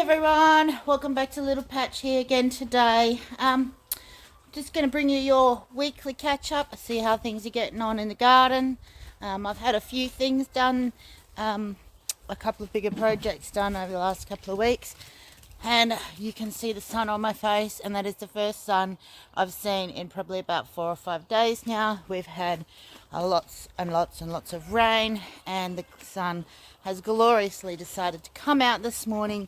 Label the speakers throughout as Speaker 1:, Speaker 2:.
Speaker 1: Everyone, welcome back to Little Patch here again today. Just going to bring you your weekly catch up, see how things are getting on in the garden. I've had a few things done, a couple of bigger projects done over the last couple of weeks, and you can see the sun on my face, and that is the first sun I've seen in probably about 4 or 5 days now. We've had lots and lots and lots of rain, and the sun has gloriously decided to come out this morning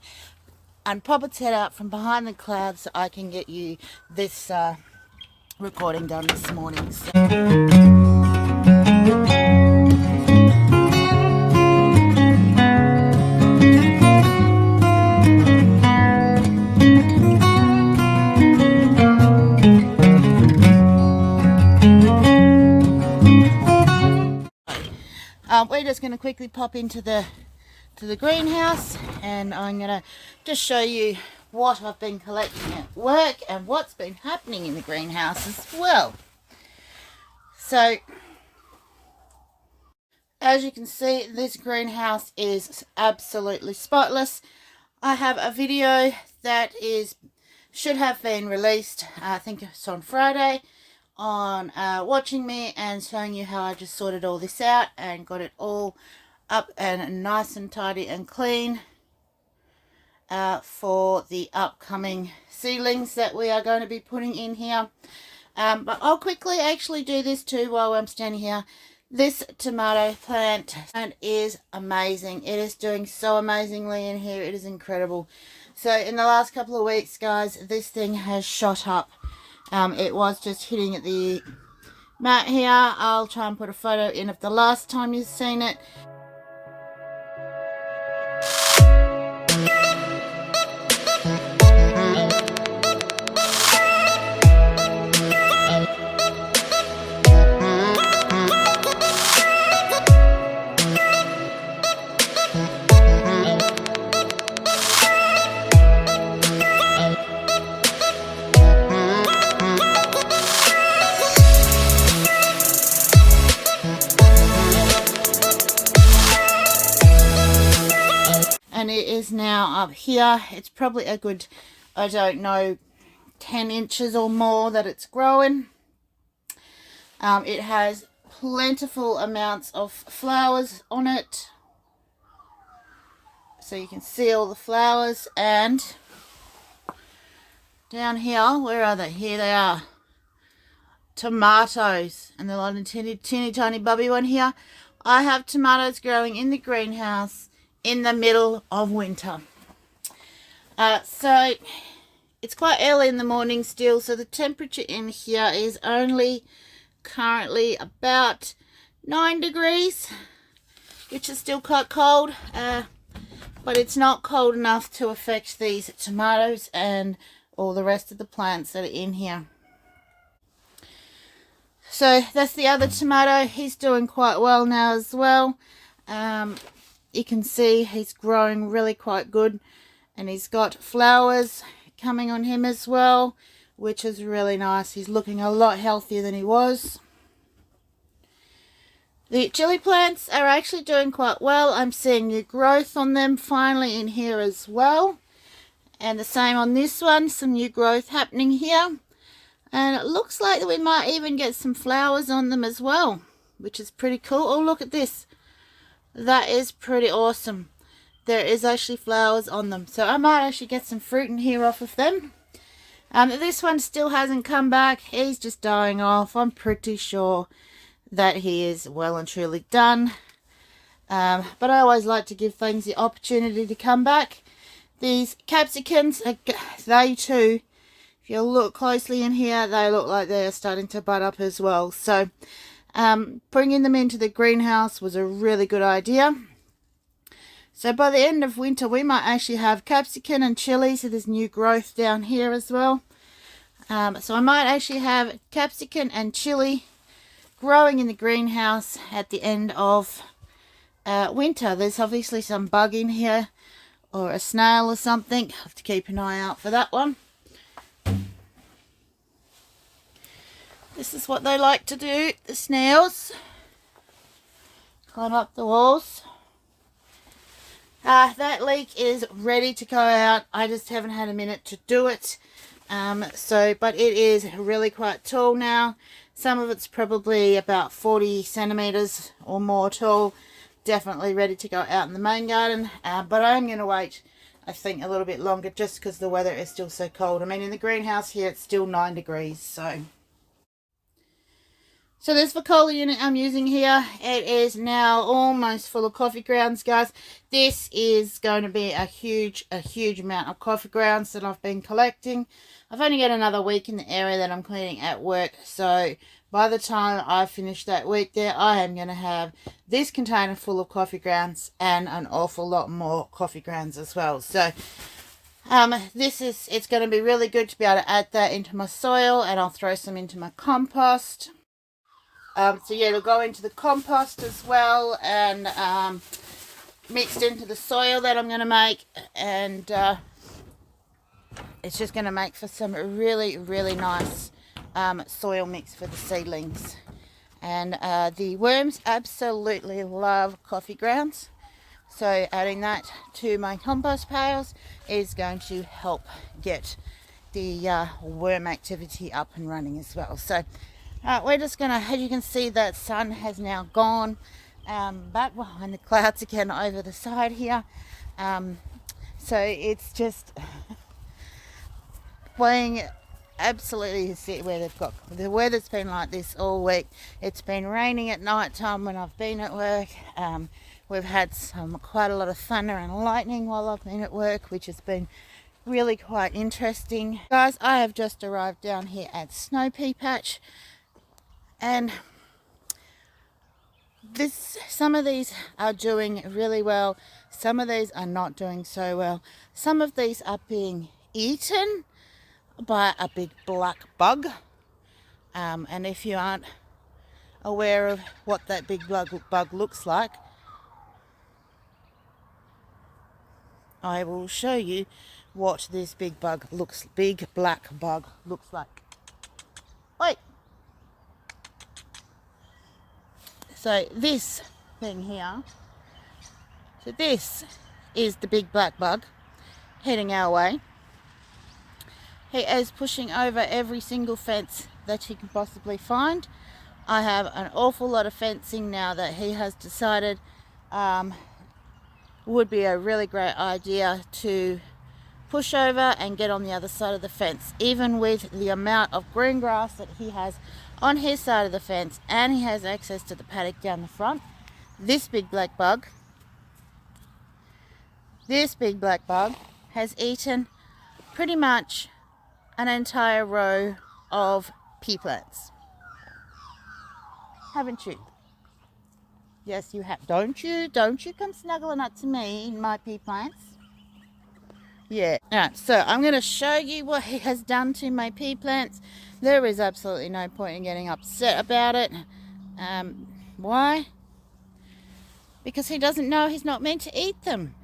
Speaker 1: and pop its head out from behind the clouds so I can get you this recording done this morning. We're just going to quickly pop into the greenhouse, and I'm going to just show you what I've been collecting at work and what's been happening in the greenhouse as well. So as you can see, this greenhouse is absolutely spotless. I have a video that should have been released, I think it's on Friday, on watching me and showing you how I just sorted all this out and got it all up and nice and tidy and clean for the upcoming seedlings that we are going to be putting in here. But I'll quickly actually do this too while I'm standing here. This tomato plant is amazing. It is doing so amazingly in here. It is incredible. So in the last couple of weeks, guys, this thing has shot up. It was just hitting at the mat here. I'll try and put a photo in of the last time you've seen it. And it is now up here. It's probably a good, I don't know, 10 inches or more that it's growing. It has plentiful amounts of flowers on it. So you can see all the flowers. And down here, where are they? Here they are. Tomatoes. And they're like a teeny tiny bubby one here. I have tomatoes growing in the greenhouse in the middle of winter. So it's quite early in the morning still, so the temperature in here is only currently about 9 degrees, which is still quite cold, but it's not cold enough to affect these tomatoes and all the rest of the plants that are in here. So that's the other tomato. He's doing quite well now as well. You can see he's growing really quite good, and he's got flowers coming on him as well, which is really nice. He's looking a lot healthier than he was. The chili plants are actually doing quite well. I'm seeing new growth on them finally in here as well, and the same on this one, some new growth happening here, and it looks like we might even get some flowers on them as well, which is pretty cool. Oh, look at this. That is pretty awesome. There is actually flowers on them, so I might actually get some fruit in here off of them. This one still hasn't come back. He's just dying off. I'm pretty sure that he is well and truly done. But I always like to give things the opportunity to come back. These capsicums, they too, if you look closely in here, they look like they're starting to bud up as well. So bringing them into the greenhouse was a really good idea. So by the end of winter, we might actually have capsicum and chili. So there's new growth down here as well. So I might actually have capsicum and chili growing in the greenhouse at the end of winter. There's obviously some bug in here, or a snail or something. I have to keep an eye out for that one. This is what they like to do, the snails. Climb up the walls. That leek is ready to go out. I just haven't had a minute to do it. But it is really quite tall now. Some of it's probably about 40 centimeters or more tall. Definitely ready to go out in the main garden. But I'm going to wait, I think, a little bit longer just because the weather is still so cold. I mean, in the greenhouse here, it's still 9 degrees, So this Vacola unit I'm using here, it is now almost full of coffee grounds, guys. This is going to be a huge amount of coffee grounds that I've been collecting. I've only got another week in the area that I'm cleaning at work, so by the time I finish that week there, I am going to have this container full of coffee grounds and an awful lot more coffee grounds as well. So it's going to be really good to be able to add that into my soil, and I'll throw some into my compost. So yeah, it'll go into the compost as well, and mixed into the soil that I'm going to make, and it's just going to make for some really nice soil mix for the seedlings. And the worms absolutely love coffee grounds, so adding that to my compost piles is going to help get the worm activity up and running as well. So we're just gonna, as you can see, that sun has now gone back behind the clouds again over the side here. So it's just playing absolutely to see where they've got. The weather's been like this all week. It's been raining at night time when I've been at work. We've had quite a lot of thunder and lightning while I've been at work, which has been really quite interesting. Guys, I have just arrived down here at Snow Pea Patch. And some of these are doing really well. Some of these are not doing so well. Some of these are being eaten by a big black bug. And if you aren't aware of what that big bug looks like, I will show you what this big black bug looks like. Wait. So this thing here, so this is the big black bug heading our way. He is pushing over every single fence that he can possibly find. I have an awful lot of fencing now that he has decided would be a really great idea to push over and get on the other side of the fence. Even with the amount of green grass that he has on his side of the fence, and he has access to the paddock down the front, this big black bug has eaten pretty much an entire row of pea plants. Haven't you? Yes, you have. Don't you come snuggling up to me in my pea plants. Yeah. Alright, so I'm going to show you what he has done to my pea plants. There is absolutely no point in getting upset about it. Why? Because he doesn't know he's not meant to eat them.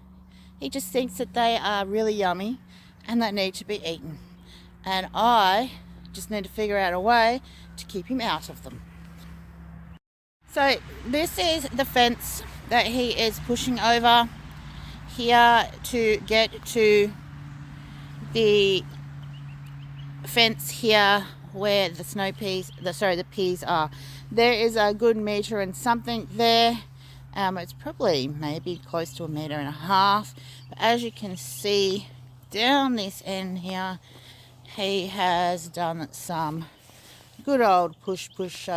Speaker 1: He just thinks that they are really yummy and they need to be eaten. And I just need to figure out a way to keep him out of them. So this is the fence that he is pushing over here to get to the fence here where the peas are. There is a good meter and something there. It's probably maybe close to 1.5 meters. But as you can see down this end here, he has done some good old push,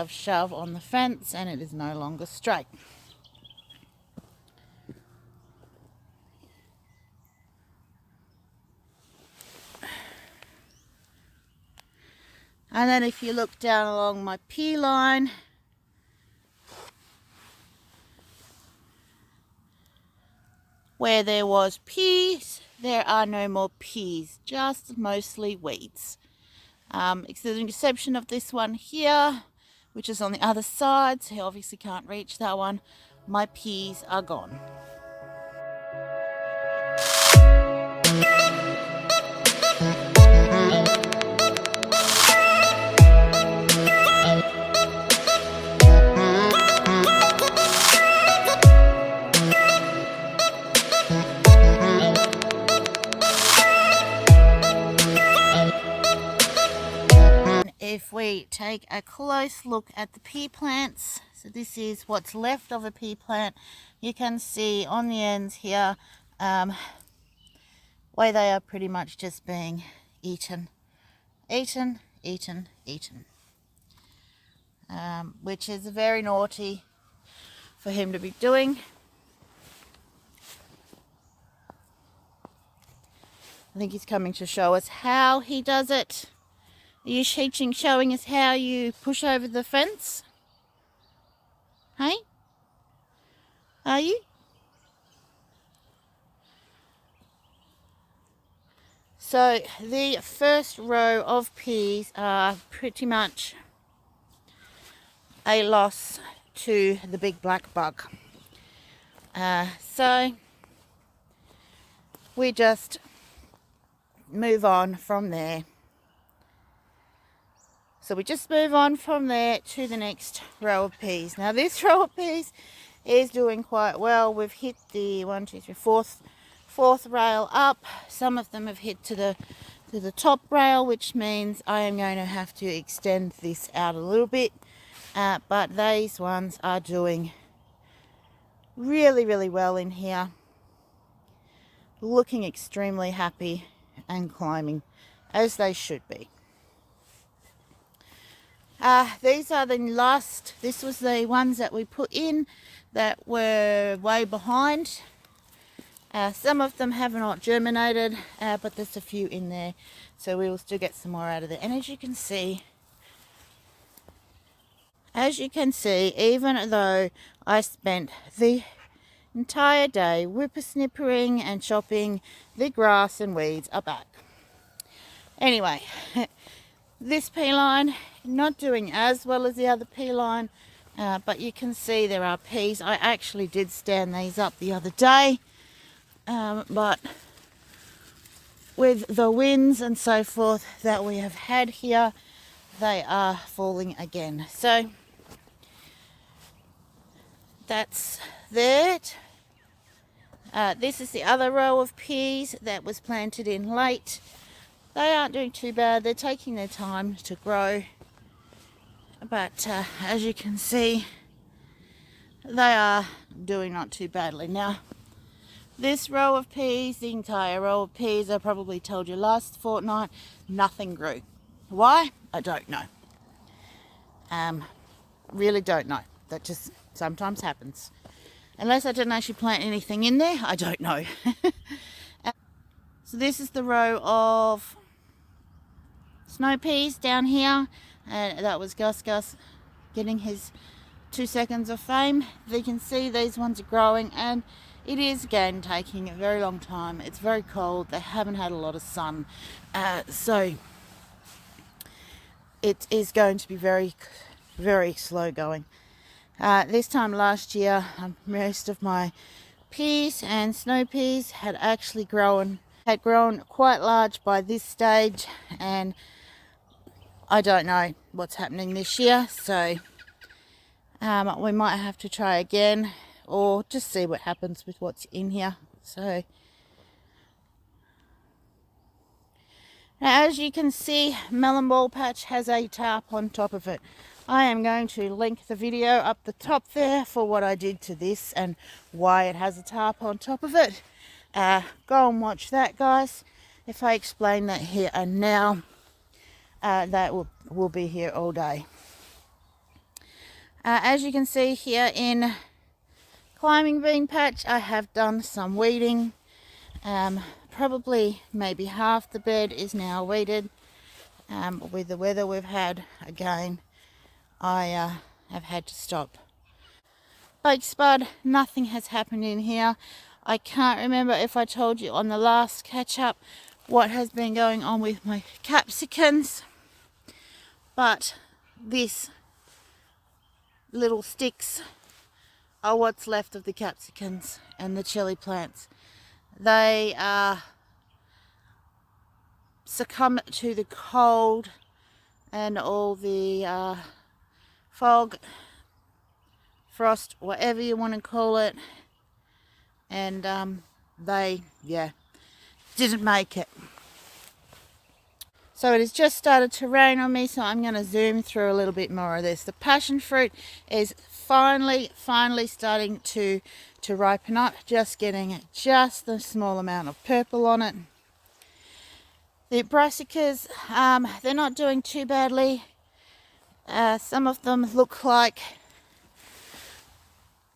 Speaker 1: shove on the fence, and it is no longer straight. And then if you look down along my pea line, where there was peas, there are no more peas, just mostly weeds. With the exception of this one here, which is on the other side, so you obviously can't reach that one. My peas are gone. if we take a close look at the pea plants, so this is what's left of a pea plant. You can see on the ends here where they are pretty much just being eaten, which is very naughty for him to be doing. I think he's coming to show us how he does it. Are you showing us how you push over the fence? Hey? Are you? So the first row of peas are pretty much a loss to the big black bug. So we just move on from there. So we just move on from there to the next row of peas. Now this row of peas is doing quite well. We've hit the fourth rail up. Some of them have hit to the top rail, which means I am going to have to extend this out a little bit. But these ones are doing really, really well in here. Looking extremely happy and climbing as they should be. These are the last, this was the ones that we put in that were way behind. Some of them have not germinated, but there's a few in there, so we will still get some more out of there. And as you can see, even though I spent the entire day whippersnippering and chopping, the grass and weeds are back. Anyway, this pea line not doing as well as the other pea line, but you can see there are peas. I actually did stand these up the other day, but with the winds and so forth that we have had here, they are falling again. So that's that. This is the other row of peas that was planted in late. They aren't doing too bad. They're taking their time to grow. But as you can see, they are doing not too badly. Now, this row of peas, the entire row of peas, I probably told you last fortnight, nothing grew. Why? I don't know. Really don't know. That just sometimes happens. Unless I didn't actually plant anything in there, I don't know. So this is the row of snow peas down here, and that was Gus getting his 2 seconds of fame. You can see these ones are growing, and it is again taking a very long time. It's very cold. They haven't had a lot of sun, so it is going to be very, very slow going. This time last year, most of my peas and snow peas had actually grown quite large by this stage, and I don't know what's happening this year, so we might have to try again or just see what happens with what's in here. So now, as you can see, Melon Ball Patch has a tarp on top of it. I am going to link the video up the top there for what I did to this and why it has a tarp on top of it. Go and watch that, guys. If I explain that here and now, that will be here all day. As you can see here in Climbing Bean Patch, I have done some weeding. Probably maybe half the bed is now weeded. With the weather we've had, again, I have had to stop. Bake spud, nothing has happened in here. I can't remember if I told you on the last catch up what has been going on with my capsicums, but these little sticks are what's left of the capsicums and the chili plants. They are succumbed to the cold and all the fog, frost, whatever you want to call it, and they didn't make it. So it has just started to rain on me, so I'm going to zoom through a little bit more of this. The passion fruit is finally starting to ripen up, just getting just the small amount of purple on it. The brassicas, they're not doing too badly. Some of them look like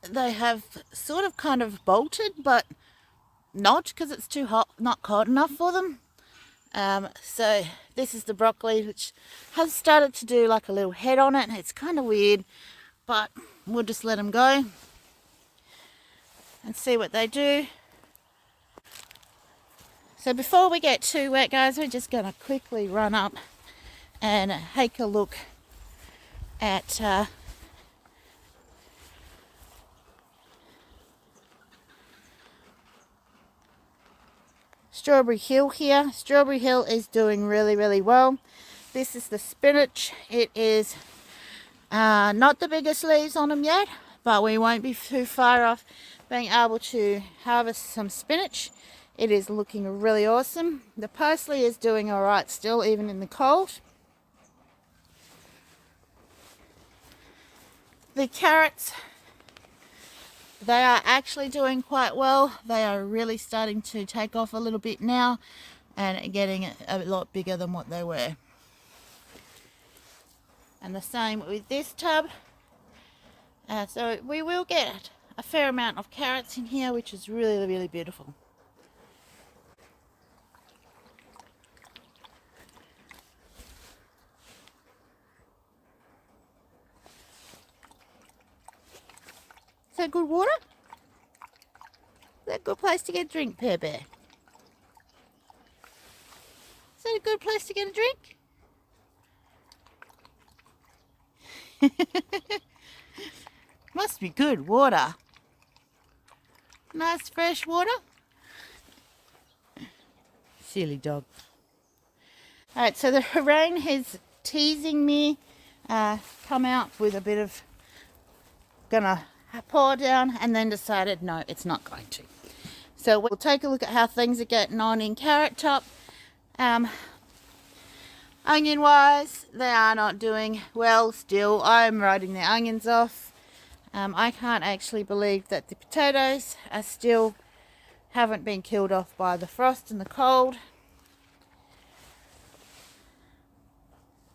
Speaker 1: they have sort of kind of bolted, but not, because it's too hot, not cold enough for them. So this is the broccoli, which has started to do like a little head on it. It's kind of weird, but we'll just let them go and see what they do. So before we get too wet, guys, we're just going to quickly run up and take a look at Strawberry Hill here. Strawberry Hill is doing really well. This is the spinach. It is not the biggest leaves on them yet, but we won't be too far off being able to harvest some spinach. It is looking really awesome. The parsley is doing all right still, even in the cold. The carrots, they are actually doing quite well. They are really starting to take off a little bit now and getting a lot bigger than what they were. And the same with this tub. So we will get a fair amount of carrots in here, which is really beautiful. Is that good water? Is that a good place to get a drink, Pear Bear? Is that a good place to get a drink? Must be good water. Nice fresh water. Silly dog. Alright, so the rain is teasing me. Come out with a bit of... Gonna pour down, and then decided no, it's not going to. So we'll take a look at how things are getting on in Carrot Top. Onion wise, they are not doing well still. I'm writing the onions off. I can't actually believe that the potatoes are still haven't been killed off by the frost and the cold.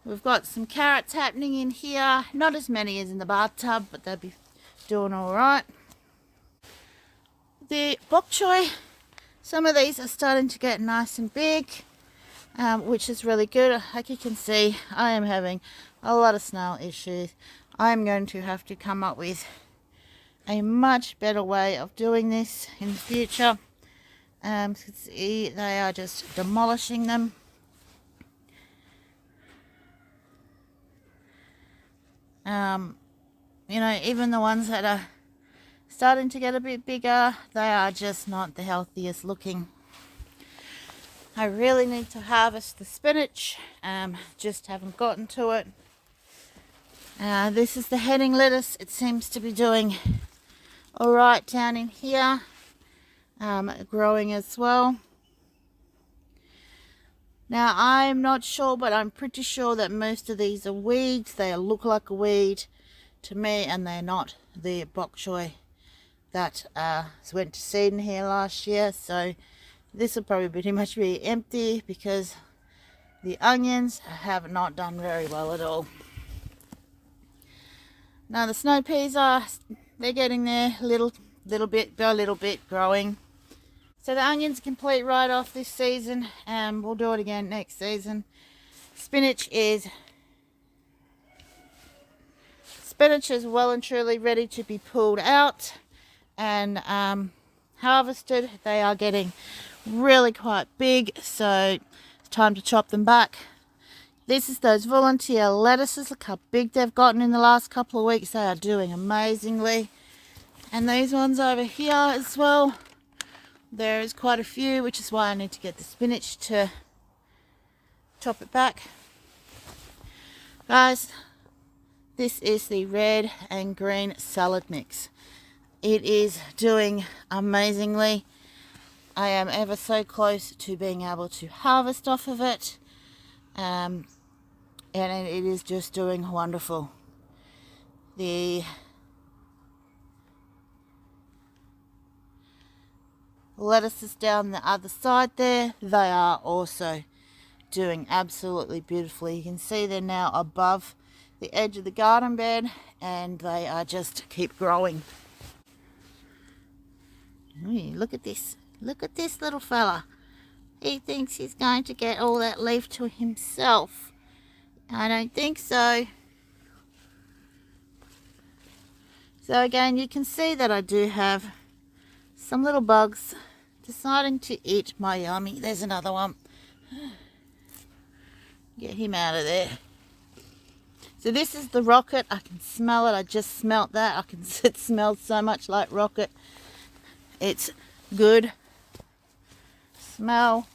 Speaker 1: We've got some carrots happening in here, not as many as in the bathtub, but they'll be doing all right. The bok choy, some of these are starting to get nice and big, which is really good. Like you can see, I am having a lot of snail issues. I am going to have to come up with a much better way of doing this in the future. See, they are just demolishing them. You know, even the ones that are starting to get a bit bigger, they are just not the healthiest looking. I really need to harvest the spinach, just haven't gotten to it. This is the heading lettuce. It seems to be doing all right down in here, growing as well. Now, I'm not sure, but I'm pretty sure that most of these are weeds. They look like a weed to me, and they're not the bok choy that went to seed in here last year. So this will probably pretty much be empty because the onions have not done very well at all. Now the snow peas they're getting there little bit by little bit growing. So the onions complete right off this season, and we'll do it again next season. Spinach is well and truly ready to be pulled out and harvested. They are getting really quite big, so it's time to chop them back. This is those volunteer lettuces. Look how big they've gotten in the last couple of weeks. They are doing amazingly. And these ones over here as well. There is quite a few, which is why I need to get the spinach to chop it back. Guys, this is the red and green salad mix. It is doing amazingly. I am ever so close to being able to harvest off of it. and it is just doing wonderful. The lettuces down the other side there, they are also doing absolutely beautifully. You can see they're now above the edge of the garden bed, and they are just keep growing. Ooh, look at this little fella. He thinks he's going to get all that leaf to himself. I don't think so. So again, you can see that I do have some little bugs deciding to eat my yummy. There's another one. Get him out of there. So this is the rocket. I can smell it. I just smelt that. It smells so much like rocket. It's good smell.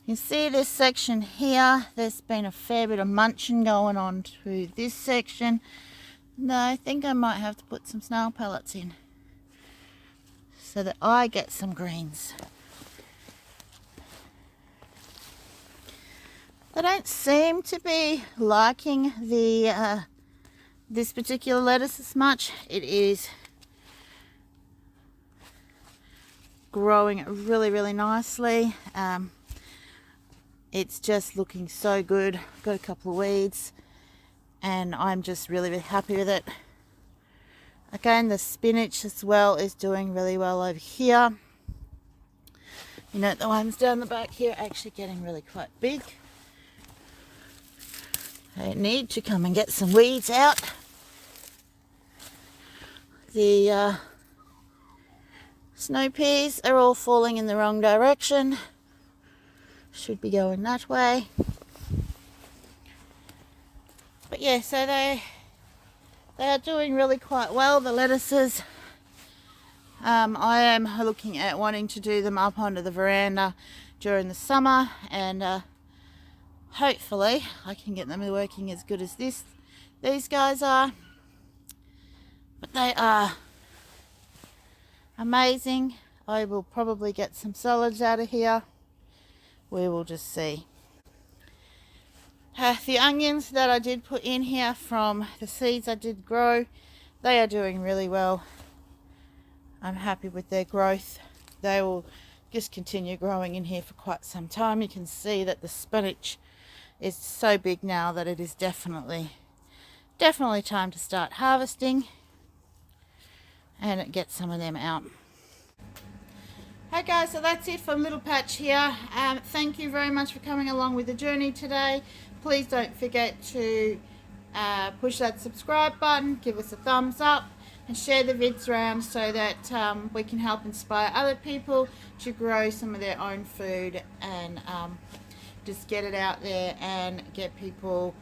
Speaker 1: You see this section here, there's been a fair bit of munching going on to this section. No, I think I might have to put some snail pellets in so that I get some greens. They don't seem to be liking the this particular lettuce as much. It is growing really nicely. It's just looking so good. Got a couple of weeds and I'm just really happy with it. Again, the spinach as well is doing really well over here. You know, the ones down the back here are actually getting really quite big. I need to come and get some weeds out. The snow peas are all falling in the wrong direction. Should be going that way. But yeah, so they are doing really quite well, the lettuces. I am looking at wanting to do them up onto the veranda during the summer, and hopefully I can get them working as good as these guys are. But they are amazing. I will probably get some solids out of here. We will just see. The onions that I did put in here from the seeds I did grow, they are doing really well. I'm happy with their growth. They will just continue growing in here for quite some time. You can see that the spinach is so big now that it is definitely time to start harvesting and get some of them out. Hey guys, so that's it from Little Patch here. Thank you very much for coming along with the journey today. Please don't forget to push that subscribe button, give us a thumbs up, and share the vids around so that we can help inspire other people to grow some of their own food and just get it out there and get people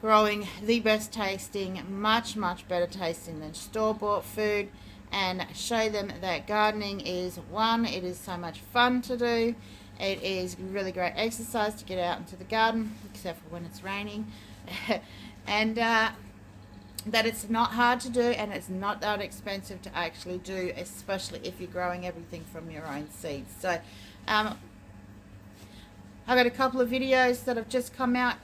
Speaker 1: growing the best tasting, much better tasting than store-bought food, and show them that gardening is it is so much fun to do. It is really great exercise to get out into the garden, except for when it's raining. And that it's not hard to do, and it's not that expensive to actually do, especially if you're growing everything from your own seeds. So I've got a couple of videos that have just come out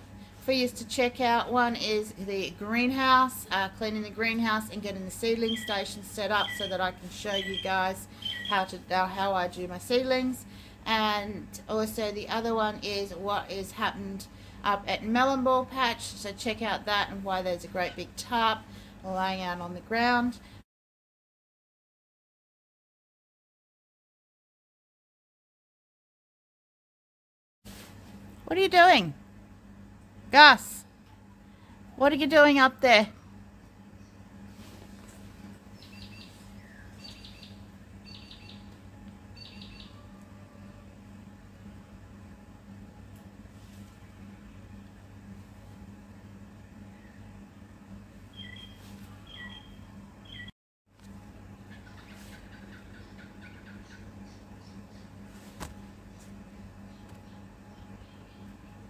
Speaker 1: for you to check out. One is the greenhouse, cleaning the greenhouse and getting the seedling station set up so that I can show you guys how I do my seedlings. And also the other one is what is happened up at Melon Ball Patch, so check out that and why there's a great big tarp lying out on the ground. What are you doing? Gus, what are you doing up there?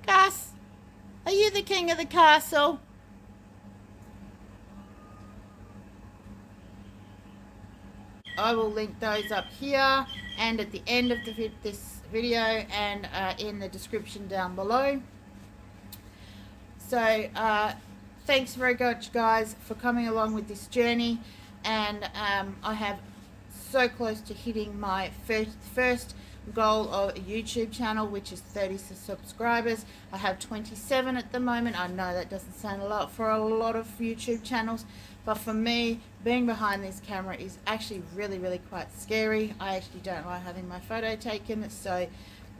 Speaker 1: Gus, are you the king of the castle? I will link those up here and at the end of this video and in the description down below. So thanks very much, guys, for coming along with this journey. And I have so close to hitting my first goal of a YouTube channel, which is 30 subscribers. I have 27 at the moment. I know that doesn't sound a lot for a lot of YouTube channels, but for me, being behind this camera is actually really quite scary. I actually don't like having my photo taken, so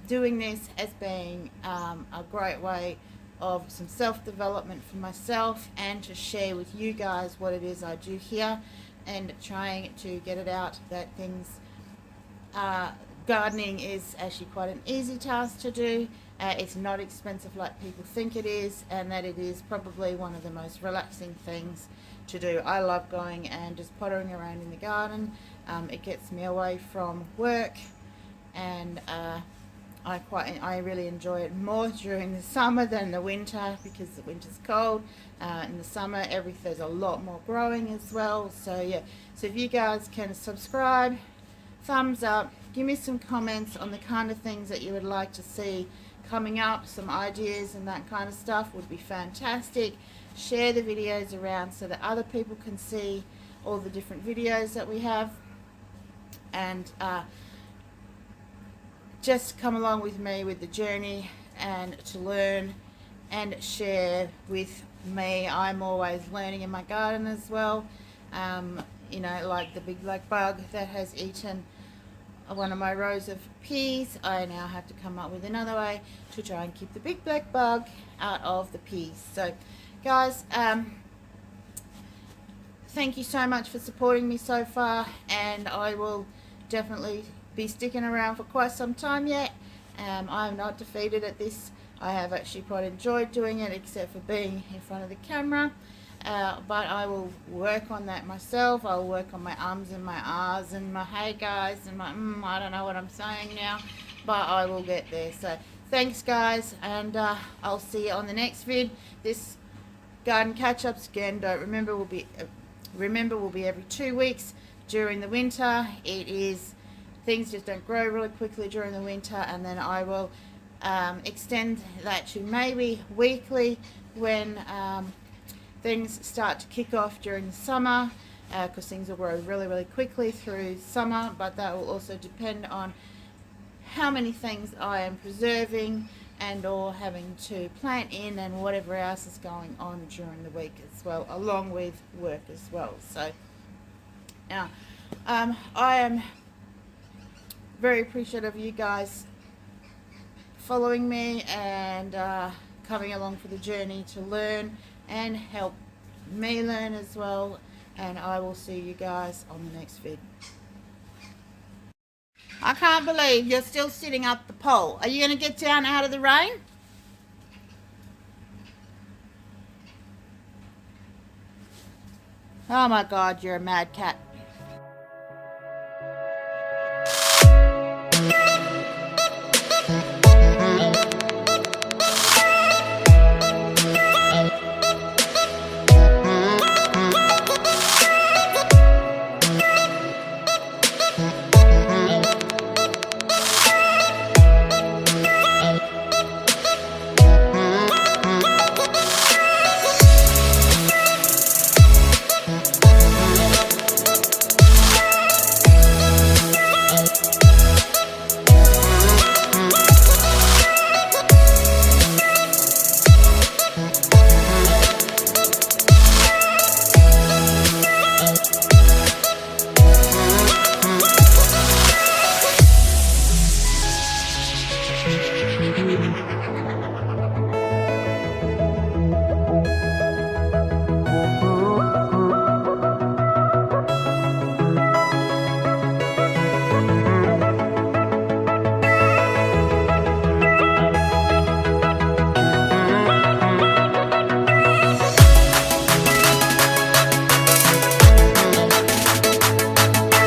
Speaker 1: doing this has been a great way of some self-development for myself and to share with you guys what it is I do here, and trying to get it out that things gardening is actually quite an easy task to do. It's not expensive like people think it is, and that it is probably one of the most relaxing things to do. I love going and just pottering around in the garden. It gets me away from work, and I really enjoy it more during the summer than the winter, because the winter's cold. In the summer, there's a lot more growing as well. So yeah, so if you guys can subscribe, thumbs up, give me some comments on the kind of things that you would like to see coming up, some ideas and that kind of stuff would be fantastic. Share the videos around so that other people can see all the different videos that we have, and just come along with me with the journey and to learn and share with me. I'm always learning in my garden as well. You know, like the big black bug that has eaten one of my rows of peas, I now have to come up with another way to try and keep the big black bug out of the peas. So guys, thank you so much for supporting me so far, and I will definitely be sticking around for quite some time yet. I'm not defeated at this. I have actually quite enjoyed doing it, except for being in front of the camera. But I will work on that myself. I'll work on my ums and my ahs and my hey guys and my I don't know what I'm saying now, but I will get there. So thanks guys, and I'll see you on the next vid. This garden catch-ups, again, don't remember, will be every 2 weeks during the winter. Things just don't grow really quickly during the winter, and then I will extend that to maybe weekly when things start to kick off during the summer, because things will grow really quickly through summer, but that will also depend on how many things I am preserving and or having to plant in, and whatever else is going on during the week as well, along with work as well. So now I am very appreciative of you guys following me and coming along for the journey to learn and help me learn as well, and I will see you guys on the next vid. I can't believe you're still sitting up the pole. Are you going to get down out of the rain? Oh my God, you're a mad cat.